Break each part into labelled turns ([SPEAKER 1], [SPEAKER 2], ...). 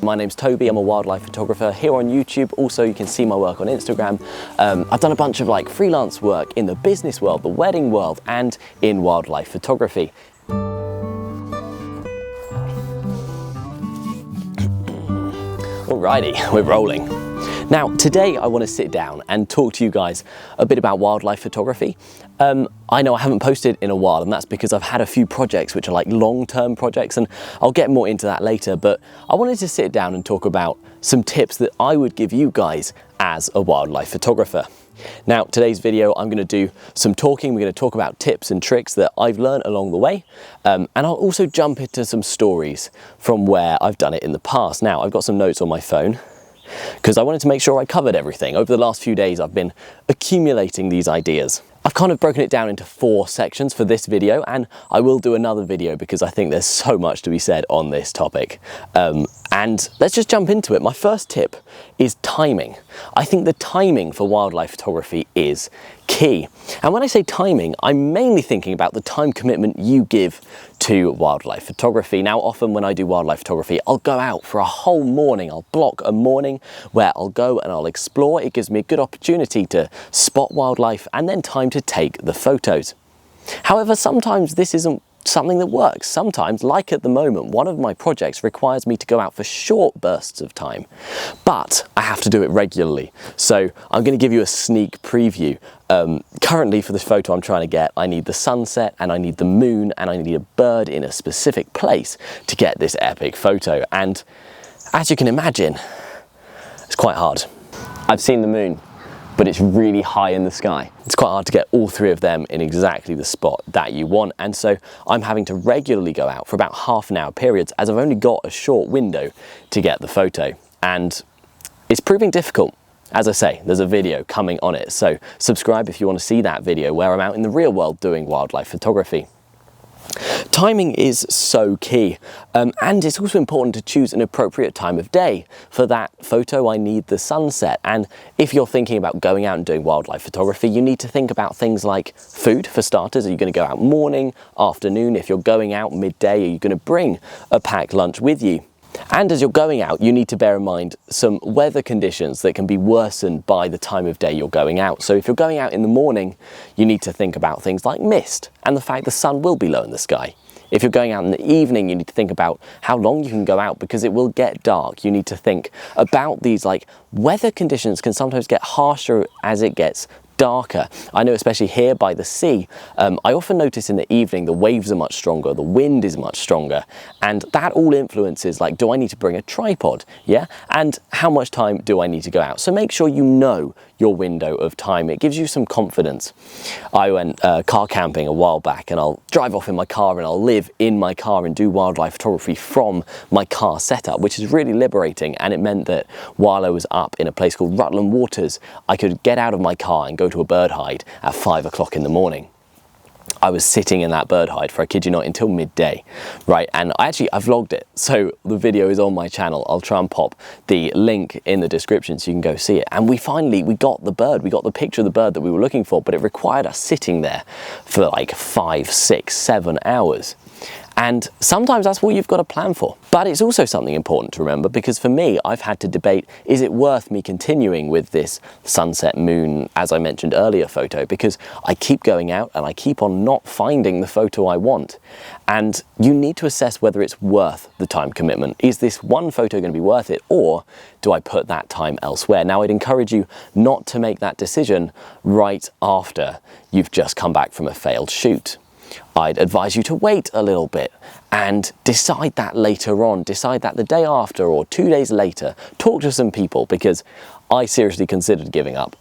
[SPEAKER 1] my name's Toby, I'm a wildlife photographer here on YouTube. Also, you can see my work on Instagram. I've done a bunch of freelance work in the business world, the wedding world, and in wildlife photography. Alrighty, we're rolling. Now, today I want to sit down and talk to you guys a bit about wildlife photography. I know I haven't posted in a while, and that's because I've had a few projects which are long-term projects, and I'll get more into that later, but I wanted to sit down and talk about some tips that I would give you guys as a wildlife photographer. Now, today's video, I'm going to do some talking. We're going to talk about tips and tricks that I've learned along the way, and I'll also jump into some stories from where I've done it in the past. Now, I've got some notes on my phone, because I wanted to make sure I covered everything. Over the last few days, I've been accumulating these ideas. I've kind of broken it down into 4 sections for this video, and I will do another video because I think there's so much to be said on this topic. And let's just jump into it. My first tip is timing. I think the timing for wildlife photography is key. And when I say timing, I'm mainly thinking about the time commitment you give to wildlife photography. Now, often when I do wildlife photography, I'll go out for a whole morning. I'll block a morning where I'll go and I'll explore. It gives me a good opportunity to spot wildlife and then time to take the photos. However, sometimes this isn't something that works. Sometimes, like at the moment, one of my projects requires me to go out for short bursts of time, but I have to do it regularly. So I'm going to give you a sneak preview. Currently for this photo I'm trying to get, I need the sunset and I need the moon and I need a bird in a specific place to get this epic photo. And as you can imagine, it's quite hard. I've seen the moon, but it's really high in the sky. It's quite hard to get all 3 of them in exactly the spot that you want. And so I'm having to regularly go out for about half-an-hour periods, as I've only got a short window to get the photo. And it's proving difficult. As I say, there's a video coming on it. So subscribe if you want to see that video where I'm out in the real world doing wildlife photography. Timing is so key, and it's also important to choose an appropriate time of day. For that photo, I need the sunset, and if you're thinking about going out and doing wildlife photography, you need to think about things like food, for starters. Are you going to go out morning, afternoon? If you're going out midday, are you going to bring a packed lunch with you? And as you're going out, you need to bear in mind some weather conditions that can be worsened by the time of day you're going out. So if you're going out in the morning, you need to think about things like mist and the fact the sun will be low in the sky. If you're going out in the evening, you need to think about how long you can go out because it will get dark. You need to think about these weather conditions can sometimes get harsher as it gets darker. I know especially here by the sea, I often notice in the evening the waves are much stronger, the wind is much stronger, and that all influences do I need to bring a tripod, yeah? And how much time do I need to go out? So make sure you know your window of time. It gives you some confidence. I went car camping a while back, and I'll drive off in my car and I'll live in my car and do wildlife photography from my car setup, which is really liberating. And it meant that while I was up in a place called Rutland Waters, I could get out of my car and go to a bird hide at 5 o'clock in the morning. I was sitting in that bird hide for, I kid you not, until midday, right? And I vlogged it, so the video is on my channel. I'll try and pop the link in the description so you can go see it. And we got the bird, we got the picture of the bird that we were looking for, but it required us sitting there for 5, 6, 7 hours. And sometimes that's what you've got to plan for. But it's also something important to remember, because for me, I've had to debate, is it worth me continuing with this sunset moon, as I mentioned earlier, photo? Because I keep going out and I keep on not finding the photo I want. And you need to assess whether it's worth the time commitment. Is this one photo going to be worth it, or do I put that time elsewhere? Now, I'd encourage you not to make that decision right after you've just come back from a failed shoot. I'd advise you to wait a little bit and decide that later on. Decide that the day after or 2 days later. Talk to some people, because I seriously considered giving up.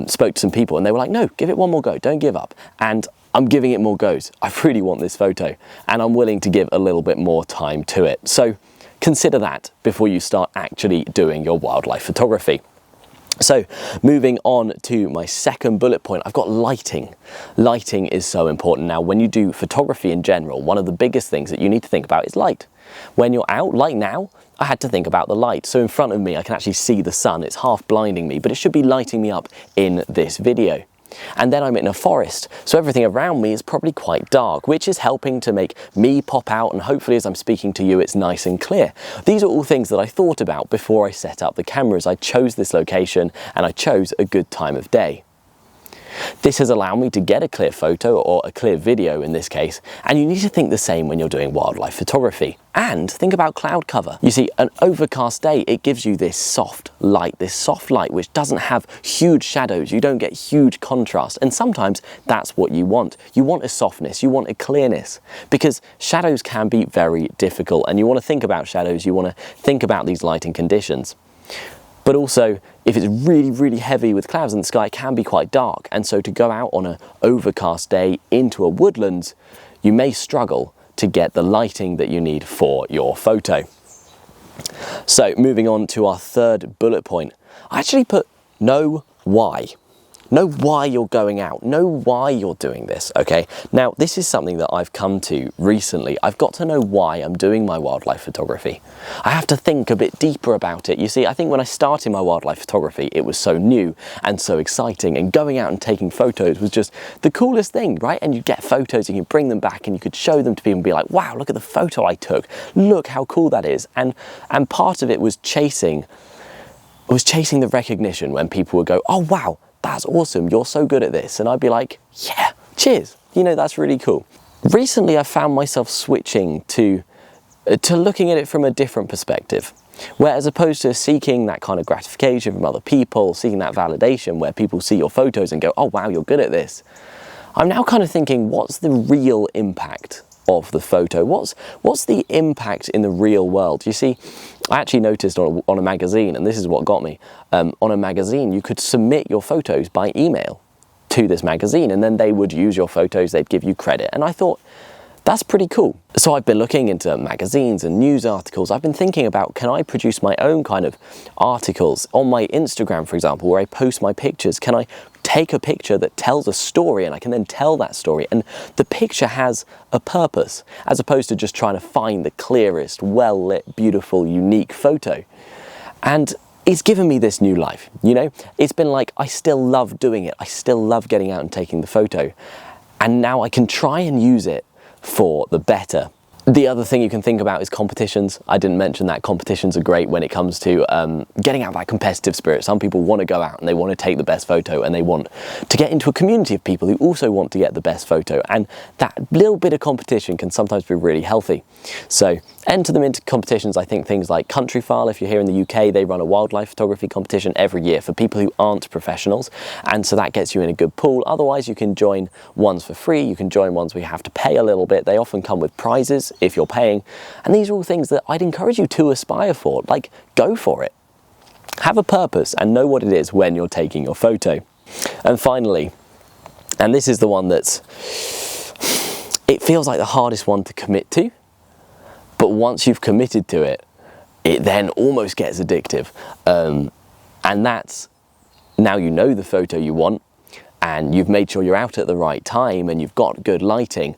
[SPEAKER 1] Spoke to some people and they were like, no, give it one more go, don't give up. And I'm giving it more goes. I really want this photo and I'm willing to give a little bit more time to it. So consider that before you start actually doing your wildlife photography. So moving on to my second bullet point, I've got lighting. Lighting is so important. Now, when you do photography in general, one of the biggest things that you need to think about is light. When you're out, like now, I had to think about the light. So in front of me, I can actually see the sun. It's half blinding me, but it should be lighting me up in this video. And then I'm in a forest, so everything around me is probably quite dark, which is helping to make me pop out, and hopefully as I'm speaking to you it's nice and clear. These are all things that I thought about before I set up the cameras. I chose this location and I chose a good time of day. This has allowed me to get a clear photo, or a clear video in this case, and you need to think the same when you're doing wildlife photography. And think about cloud cover. You see, an overcast day, it gives you this soft light which doesn't have huge shadows. You don't get huge contrast, and sometimes that's what you want. You want a softness, you want a clearness, because shadows can be very difficult, and you want to think about shadows, you want to think about these lighting conditions. But also, if it's really, really heavy with clouds in the sky, it can be quite dark. And so to go out on an overcast day into a woodlands, you may struggle to get the lighting that you need for your photo. So moving on to our third bullet point, I actually put know why. Know why you're going out, know why you're doing this, okay? Now, this is something that I've come to recently. I've got to know why I'm doing my wildlife photography. I have to think a bit deeper about it. You see, I think when I started my wildlife photography, it was so new and so exciting, and going out and taking photos was just the coolest thing, right? And you get photos and you bring them back and you could show them to people and be like, wow, look at the photo I took. Look how cool that is. And part of it was chasing the recognition when people would go, oh, wow, that's awesome, you're so good at this. And I'd be like, yeah, cheers, you know, that's really cool. Recently, I found myself switching to looking at it from a different perspective, where as opposed to seeking that kind of gratification from other people, seeking that validation where people see your photos and go, oh wow, you're good at this, I'm now kind of thinking, what's the real impact of the photo? What's the impact in the real world? You see, I actually noticed on a magazine, and this is what got me, on a magazine you could submit your photos by email to this magazine, and then they would use your photos, they'd give you credit. And I thought, that's pretty cool. So I've been looking into magazines and news articles. I've been thinking about, can I produce my own kind of articles on my Instagram, for example, where I post my pictures? Can I take a picture that tells a story and I can then tell that story, and the picture has a purpose, as opposed to just trying to find the clearest, well-lit, beautiful, unique photo? And it's given me this new life, you know? It's been like, I still love doing it. I still love getting out and taking the photo. And now I can try and use it for the better. The other thing you can think about is competitions. I didn't mention that competitions are great when it comes to getting out that competitive spirit. Some people want to go out and they want to take the best photo, and they want to get into a community of people who also want to get the best photo, and that little bit of competition can sometimes be really healthy. So enter them into competitions. I think things like Countryfile, if you're here in the UK, they run a wildlife photography competition every year for people who aren't professionals, and so that gets you in a good pool. Otherwise, you can join ones for free, you can join ones where you have to pay a little bit. They often come with prizes if you're paying, and these are all things that I'd encourage you to aspire for. Like, go for it. Have a purpose and know what it is when you're taking your photo. And finally, and this is the one that's, it feels like the hardest one to commit to, but once you've committed to it, it then almost gets addictive. And that's, now you know the photo you want, and you've made sure you're out at the right time, and you've got good lighting.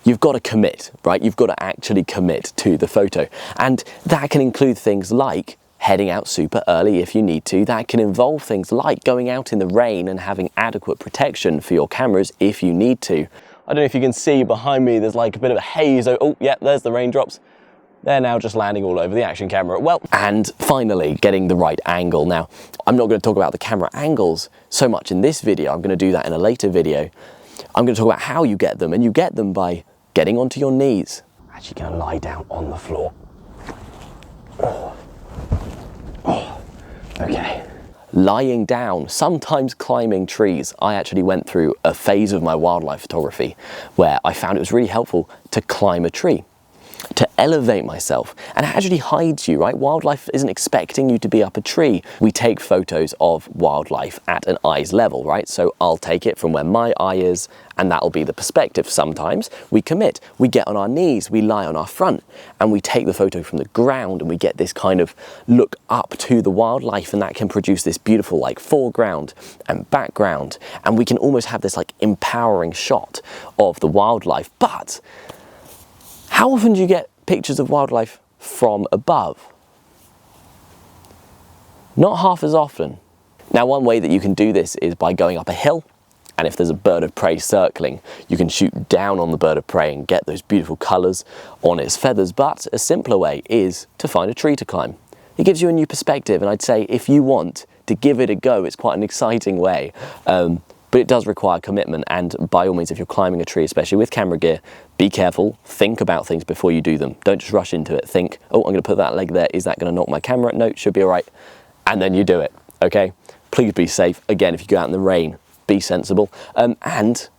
[SPEAKER 1] You've got to commit, right? You've got to actually commit to the photo. And that can include things like heading out super early if you need to. That can involve things like going out in the rain and having adequate protection for your cameras if you need to. I don't know if you can see behind me, there's like a bit of a haze. Oh, yeah, there's the raindrops. They're now just landing all over the action camera. Well, and finally, getting the right angle. Now, I'm not going to talk about the camera angles so much in this video. I'm going to do that in a later video. I'm going to talk about how you get them, and you get them by getting onto your knees. I'm actually going to lie down on the floor. Okay. Lying down, sometimes climbing trees. I actually went through a phase of my wildlife photography where I found it was really helpful to climb a tree, to elevate myself, and it actually hides you, right? Wildlife isn't expecting you to be up a tree. We take photos of wildlife at an eye's level, right? So I'll take it from where my eye is, and that'll be the perspective. Sometimes we commit, we get on our knees, we lie on our front, and we take the photo from the ground, and we get this kind of look up to the wildlife, and that can produce this beautiful like foreground and background, and we can almost have this like empowering shot of the wildlife. But how often do you get pictures of wildlife from above? Not half as often. Now, one way that you can do this is by going up a hill and if there's a bird of prey circling, you can shoot down on the bird of prey and get those beautiful colours on its feathers. But a simpler way is to find a tree to climb. It gives you a new perspective, and I'd say if you want to give it a go, it's quite an exciting way. But it does require commitment, and by all means, if you're climbing a tree, especially with camera gear, be careful, think about things before you do them. Don't just rush into it. Think, oh, I'm gonna put that leg there. Is that gonna knock my camera? No, it should be all right. And then you do it, okay? Please be safe. Again, if you go out in the rain, be sensible. And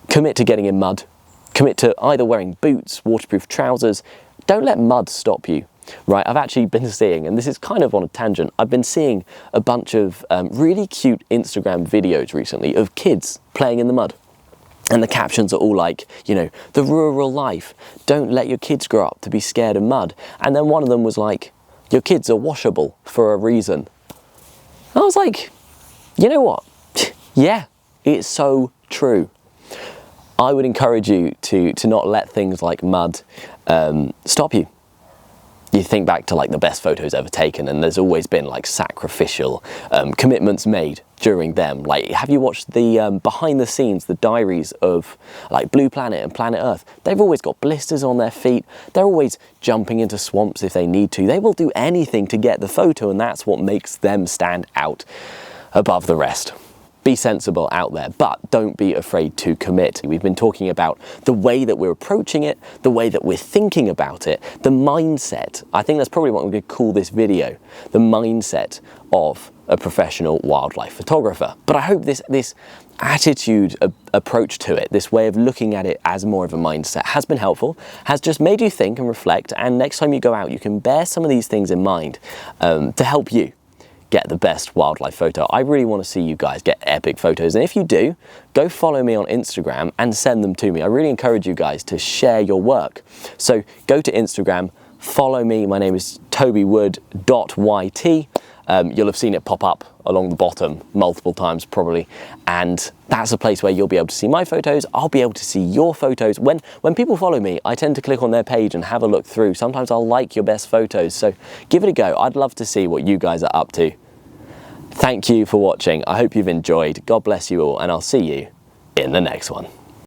[SPEAKER 1] commit to getting in mud. Commit to either wearing boots, waterproof trousers. Don't let mud stop you. Right, I've actually been seeing, and this is kind of on a tangent, I've been seeing a bunch of really cute Instagram videos recently of kids playing in the mud. And the captions are all like, you know, the rural life, don't let your kids grow up to be scared of mud. And then one of them was like, your kids are washable for a reason. And I was like, you know what? Yeah, it's so true. I would encourage you to not let things like mud stop you. You think back to like the best photos ever taken, and there's always been like sacrificial commitments made during them. Like, have you watched the behind the scenes, the diaries of like Blue Planet and Planet Earth? They've always got blisters on their feet. They're always jumping into swamps if they need to. They will do anything to get the photo, and that's what makes them stand out above the rest. Be sensible out there, but don't be afraid to commit. We've been talking about the way that we're approaching it, the way that we're thinking about it, the mindset. I think that's probably what I'm going to call this video, the mindset of a professional wildlife photographer. But I hope this attitude approach to it, this way of looking at it as more of a mindset, has been helpful, has just made you think and reflect, and next time you go out, you can bear some of these things in mind to help you get the best wildlife photo. I really want to see you guys get epic photos, and if you do, go follow me on Instagram and send them to me. I really encourage you guys to share your work. So go to Instagram, follow me. My name is tobywood.yt. You'll have seen it pop up along the bottom multiple times probably, and that's a place where you'll be able to see my photos. I'll be able to see your photos. When people follow me, I tend to click on their page and have a look through. Sometimes I'll like your best photos, so give it a go. I'd love to see what you guys are up to. Thank you for watching. I hope you've enjoyed. God bless you all, and I'll see you in the next one.